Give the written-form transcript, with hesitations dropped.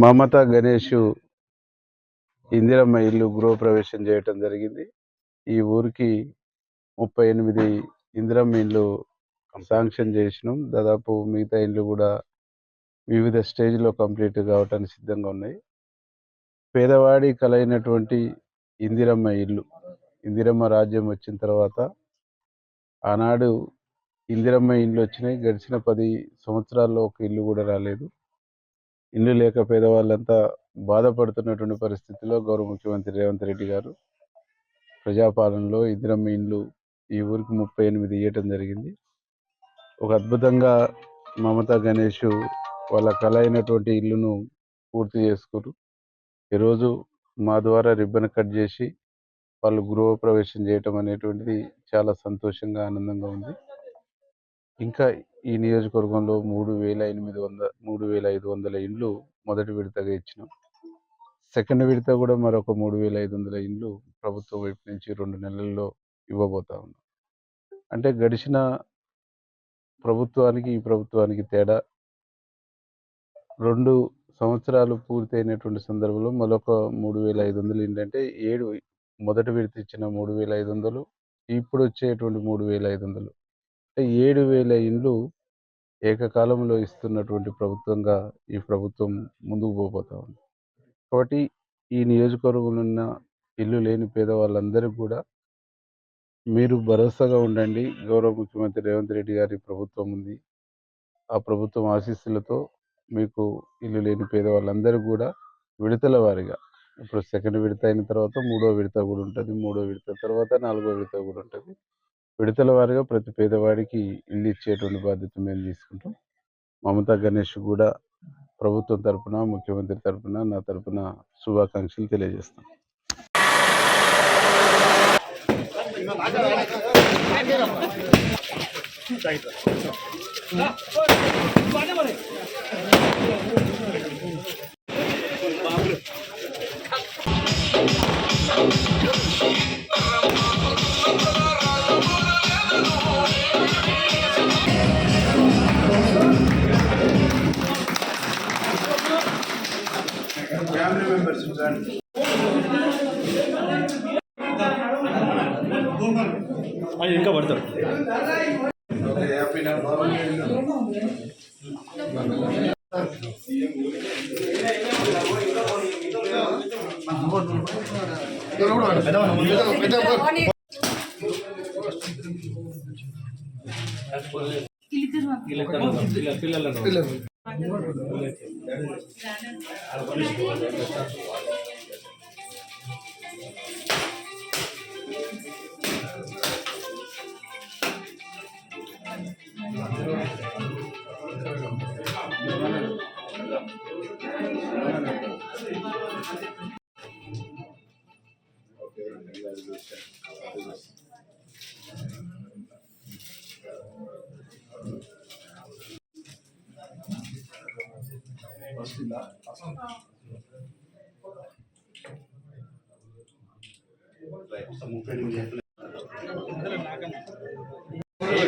మమతా గణేష్ ఇందిరమ్మ ఇల్లు గృహప్రవేశం చేయటం జరిగింది. ఈ ఊరికి 38 ఇందిరమ్మ ఇల్లు శాంక్షన్ చేసినాం. దాదాపు మిగతా ఇల్లు కూడా వివిధ స్టేజ్లో కంప్లీట్ కావటానికి సిద్ధంగా ఉన్నాయి. పేదవాడి కలైనటువంటి ఇందిరమ్మ ఇల్లు, ఇందిరమ్మ రాజ్యం వచ్చిన తర్వాత ఆనాడు ఇందిరమ్మ ఇల్లు వచ్చినాయి. గడిచిన 10 సంవత్సరాల్లో ఒక ఇల్లు కూడా రాలేదు. ఇల్లు లేక పేదవాళ్ళంతా బాధపడుతున్నటువంటి పరిస్థితిలో గౌరవ ముఖ్యమంత్రి రేవంత్ రెడ్డి గారు ప్రజాపాలనలో ఇందిరమ్మ ఇండ్లు ఈ ఊరికి 38 ఇవ్వటం జరిగింది. ఒక అద్భుతంగా మమతా గణేష్ వాళ్ళ కళ అయినటువంటి ఇల్లును పూర్తి చేసుకున్నారు. ఈరోజు మా ద్వారా రిబ్బన్ కట్ చేసి వాళ్ళు గృహప్రవేశం చేయటం అనేటువంటిది చాలా సంతోషంగా, ఆనందంగా ఉంది. ఇంకా ఈ నియోజకవర్గంలో 3,500 ఇండ్లు మొదటి విడతగా ఇచ్చినాం. సెకండ్ విడత కూడా మరొక 3,500 ఇండ్లు ప్రభుత్వం వైపు నుంచి 2 నెలల్లో ఇవ్వబోతా ఉన్నాం. అంటే గడిచిన ప్రభుత్వానికి ఈ ప్రభుత్వానికి తేడా 2 సంవత్సరాలు పూర్తయినటువంటి సందర్భంలో మరొక 3,500 ఏంటంటే 7 మొదటి విడత ఇచ్చిన 3,500 ఇప్పుడు వచ్చేటువంటి 3,500 అంటే 7,000 ఇండ్లు ఏకకాలంలో ఇస్తున్నటువంటి ప్రభుత్వంగా ఈ ప్రభుత్వం ముందుకు పోతా ఉంది. కాబట్టి ఈ నియోజకవర్గంలో ఉన్న ఇల్లు లేని పేదవాళ్ళందరికీ కూడా మీరు భరోసాగా ఉండండి. గౌరవ ముఖ్యమంత్రి రేవంత్ రెడ్డి గారి ప్రభుత్వం ఉంది. ఆ ప్రభుత్వం ఆశీస్సులతో మీకు ఇల్లు లేని పేదవాళ్ళందరికీ కూడా విడతల వారీగా, ఇప్పుడు సెకండ్ విడత అయిన తర్వాత 3వ విడత కూడా ఉంటుంది. 3వ విడత తర్వాత 4వ విడత కూడా ఉంటుంది. విడతల వారీగా ప్రతి పేదవాడికి ఇల్లు ఇచ్చేటువంటి బాధ్యత మేము తీసుకుంటాం. మమతా గణేష్ కూడా ప్రభుత్వం తరపున, ముఖ్యమంత్రి తరపున, నా తరపున శుభాకాంక్షలు తెలియజేస్తాం. ఫ్యామిలీ మెంబర్స్ ఇంకా పడతారు. పిల్లలు